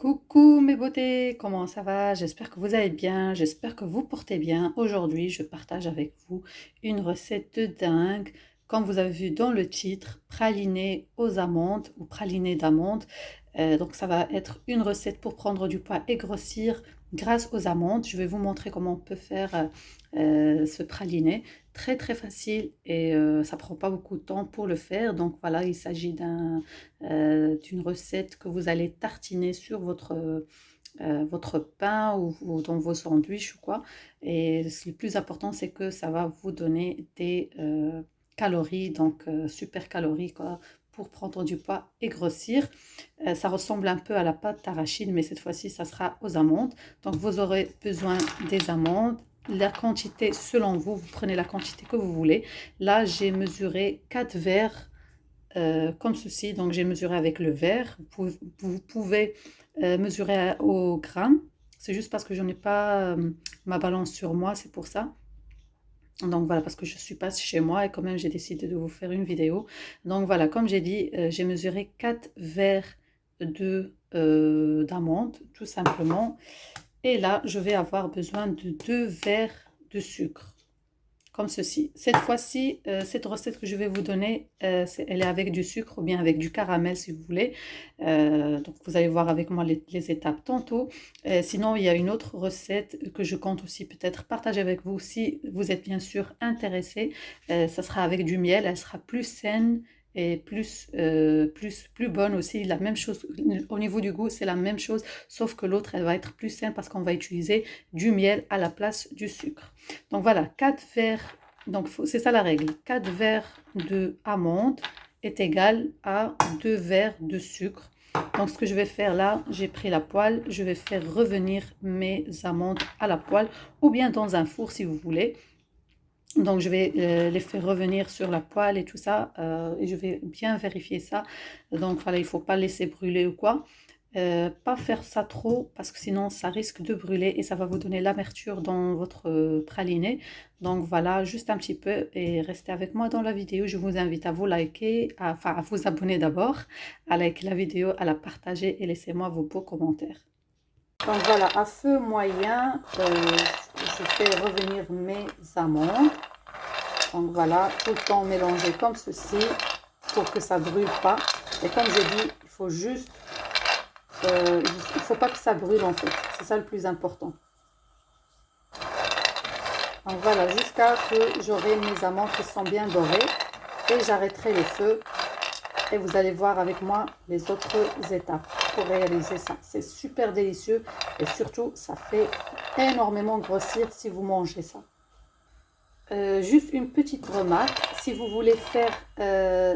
Coucou mes beautés, comment ça va? J'espère que vous allez bien, j'espère que vous portez bien. Aujourd'hui, je partage avec vous une recette de dingue. Comme vous avez vu dans le titre, praliné aux amandes ou praliné d'amandes. Donc ça va être une recette pour prendre du poids et grossir grâce aux amandes. Je vais vous montrer comment on peut faire ce praliné. Très très facile et ça prend pas beaucoup de temps pour le faire. Donc voilà, il s'agit d'une recette que vous allez tartiner sur votre pain ou dans vos sandwichs ou quoi. Et le plus important, c'est que ça va vous donner des calories, donc super calories quoi, pour prendre du poids et grossir. Ça ressemble un peu à la pâte d'arachide, mais cette fois-ci, ça sera aux amandes. Donc vous aurez besoin des amandes. La quantité, selon vous, vous prenez la quantité que vous voulez. Là, j'ai mesuré 4 verres comme ceci. Donc j'ai mesuré avec le verre. Vous pouvez mesurer au gramme. C'est juste parce que je n'ai pas ma balance sur moi, c'est pour ça. Donc voilà, parce que je suis pas chez moi et quand même j'ai décidé de vous faire une vidéo. Donc voilà, comme j'ai dit, j'ai mesuré 4 verres d'amandes, tout simplement. Et là, je vais avoir besoin de 2 verres de sucre comme ceci. Cette fois-ci, cette recette que je vais vous donner, elle est avec du sucre ou bien avec du caramel si vous voulez. Donc vous allez voir avec moi les étapes tantôt. Sinon, il y a une autre recette que je compte aussi peut-être partager avec vous si vous êtes bien sûr intéressé. Ça sera avec du miel, elle sera plus saine et plus bonne aussi. La même chose au niveau du goût, c'est la même chose, sauf que l'autre, elle va être plus saine parce qu'on va utiliser du miel à la place du sucre. Donc voilà, 4 verres, donc c'est ça la règle, 4 verres de amandes est égal à 2 verres de sucre. Donc ce que je vais faire là, j'ai pris la poêle, je vais faire revenir mes amandes à la poêle ou bien dans un four si vous voulez. Donc je vais les faire revenir sur la poêle et tout ça et je vais bien vérifier ça. Donc voilà, il ne faut pas laisser brûler ou quoi. Pas faire ça trop parce que sinon ça risque de brûler et ça va vous donner l'amertume dans votre praliné. Donc voilà, juste un petit peu et restez avec moi dans la vidéo. Je vous invite à vous liker, enfin à vous abonner d'abord, à liker la vidéo, à la partager et laissez-moi vos beaux commentaires. Donc voilà, à feu moyen, je fais revenir mes amandes. Donc voilà, tout le temps mélanger comme ceci pour que ça ne brûle pas. Et comme je dis, il faut juste il ne faut pas que ça brûle en fait, c'est ça le plus important. Donc voilà, jusqu'à que j'aurai mes amandes qui sont bien dorées et j'arrêterai le feu et vous allez voir avec moi les autres étapes pour réaliser ça. C'est super délicieux et surtout ça fait énormément grossir si vous mangez ça. Juste une petite remarque, si vous voulez faire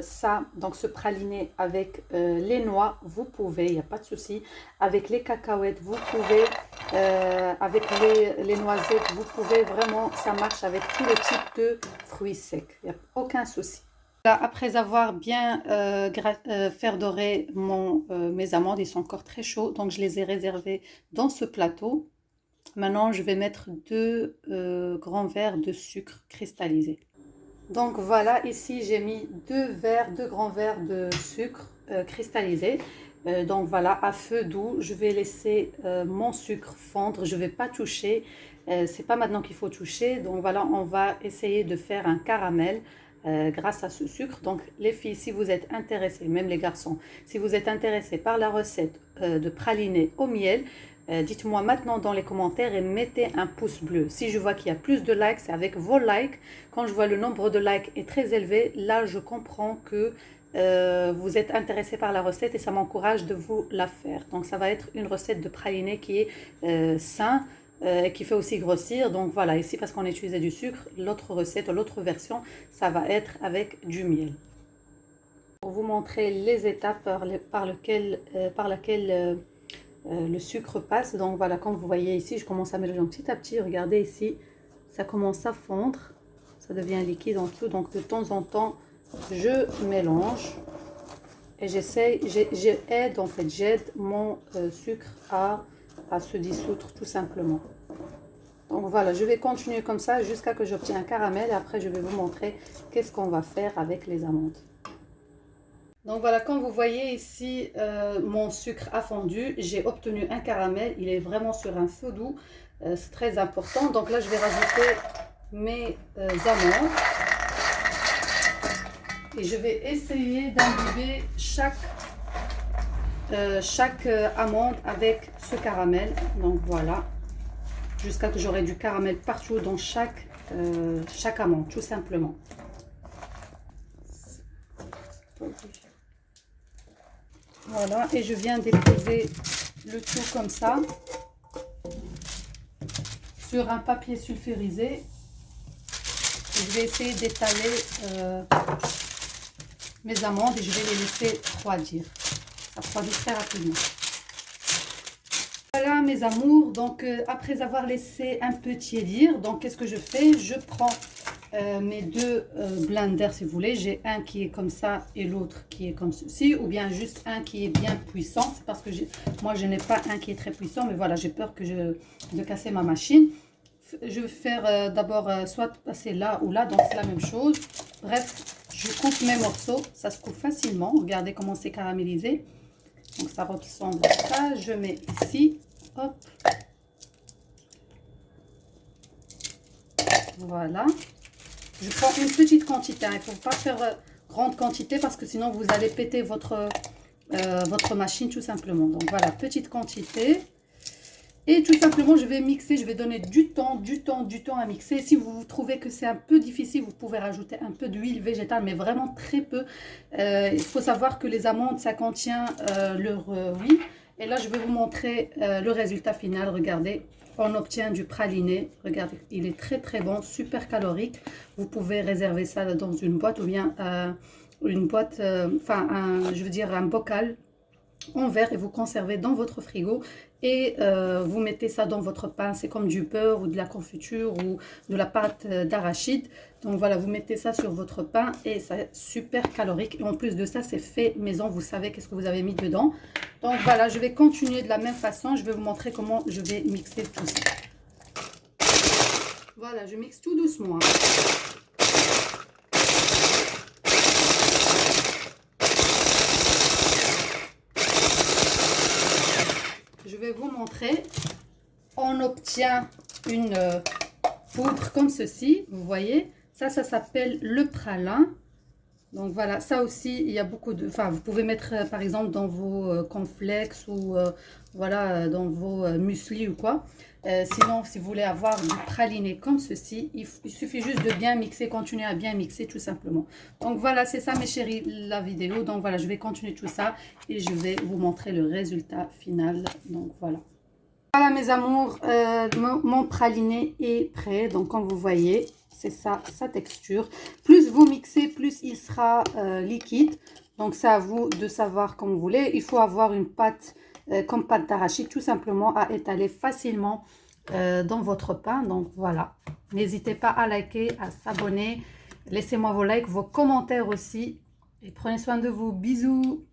ça, donc ce praliné avec les noix, vous pouvez, il n'y a pas de souci. Avec les cacahuètes, vous pouvez, avec les noisettes, vous pouvez vraiment, ça marche avec tous les types de fruits secs, il n'y a aucun souci. Là, après avoir bien faire dorer mes amandes, ils sont encore très chauds, donc je les ai réservés dans ce plateau. Maintenant, je vais mettre 2 grands verres de sucre cristallisé. Donc voilà, ici j'ai mis 2 grands verres de sucre cristallisé. Donc voilà, à feu doux, je vais laisser mon sucre fondre. Je ne vais pas toucher. C'est pas maintenant qu'il faut toucher. Donc voilà, on va essayer de faire un caramel grâce à ce sucre. Donc les filles, si vous êtes intéressées, même les garçons, si vous êtes intéressés par la recette de praliné au miel, dites-moi maintenant dans les commentaires et mettez un pouce bleu. Si je vois qu'il y a plus de likes, c'est avec vos likes. Quand je vois le nombre de likes est très élevé, là je comprends que vous êtes intéressé par la recette et ça m'encourage de vous la faire. Donc ça va être une recette de praliné qui est sain et qui fait aussi grossir. Donc voilà, ici parce qu'on utilisait du sucre, l'autre recette, l'autre version, ça va être avec du miel. Pour vous montrer les étapes par laquelle le sucre passe. Donc voilà, comme vous voyez ici, je commence à mélanger petit à petit. Regardez ici, ça commence à fondre, ça devient liquide en dessous. Donc de temps en temps, je mélange et j'aide en fait, j'aide mon sucre à se dissoudre tout simplement. Donc voilà, je vais continuer comme ça jusqu'à que j'obtienne un caramel et après je vais vous montrer qu'est-ce qu'on va faire avec les amandes. Donc voilà, comme vous voyez ici, mon sucre a fondu. J'ai obtenu un caramel. Il est vraiment sur un feu doux. C'est très important. Donc là, je vais rajouter mes amandes. Et je vais essayer d'imbiber chaque amande avec ce caramel. Donc voilà, jusqu'à que j'aurai du caramel partout dans chaque amande, tout simplement. Voilà, et je viens déposer le tout comme ça sur un papier sulfurisé. Je vais essayer d'étaler mes amandes et je vais les laisser refroidir. Ça refroidit très rapidement. Voilà mes amours, donc après avoir laissé un peu tiédir, donc qu'est-ce que je fais? Je prends mes deux blenders si vous voulez. J'ai un qui est comme ça et l'autre qui est comme ceci, ou bien juste un qui est bien puissant. C'est parce que moi je n'ai pas un qui est très puissant, mais voilà, j'ai peur de casser ma machine. Je vais faire d'abord soit passer là ou là, donc c'est la même chose. Bref, je coupe mes morceaux, ça se coupe facilement. Regardez comment c'est caramélisé. Donc ça ressemble à ça. Je mets ici, hop. Voilà. Je prends une petite quantité, hein. Il ne faut pas faire grande quantité parce que sinon vous allez péter votre machine tout simplement. Donc voilà, petite quantité. Et tout simplement, je vais mixer, je vais donner du temps à mixer. Si vous trouvez que c'est un peu difficile, vous pouvez rajouter un peu d'huile végétale, mais vraiment très peu. Il faut savoir que les amandes, ça contient leur huile. Et là, je vais vous montrer le résultat final. Regardez, on obtient du praliné. Regardez, il est très bon, super calorique. Vous pouvez réserver ça dans une boîte ou bien une boîte, je veux dire un bocal en verre et vous conservez dans votre frigo et vous mettez ça dans votre pain. C'est comme du beurre ou de la confiture ou de la pâte d'arachide. Donc voilà, vous mettez ça sur votre pain et c'est super calorique. Et en plus de ça, c'est fait maison. Vous savez qu'est-ce que vous avez mis dedans. Donc voilà, je vais continuer de la même façon. Je vais vous montrer comment je vais mixer tout ça. Voilà, je mixe tout doucement, hein. Je vais vous montrer. On obtient une poudre comme ceci, vous voyez. Ça s'appelle le pralin. Donc voilà, ça aussi, il y a beaucoup de... Enfin, vous pouvez mettre par exemple dans vos cornflakes ou voilà, dans vos muesli ou quoi. Sinon, si vous voulez avoir du praliné comme ceci, il suffit juste de bien mixer, continuer à bien mixer tout simplement. Donc voilà, c'est ça mes chéris, la vidéo. Donc voilà, je vais continuer tout ça et je vais vous montrer le résultat final. Donc voilà. Voilà mes amours, mon praliné est prêt. Donc comme vous voyez, c'est ça sa texture. Plus vous mixez, plus il sera liquide. Donc c'est à vous de savoir comme vous voulez. Il faut avoir une pâte comme pâte d'arachide tout simplement à étaler facilement dans votre pain. Donc voilà, n'hésitez pas à liker, à s'abonner. Laissez-moi vos likes, vos commentaires aussi. Et prenez soin de vous. Bisous.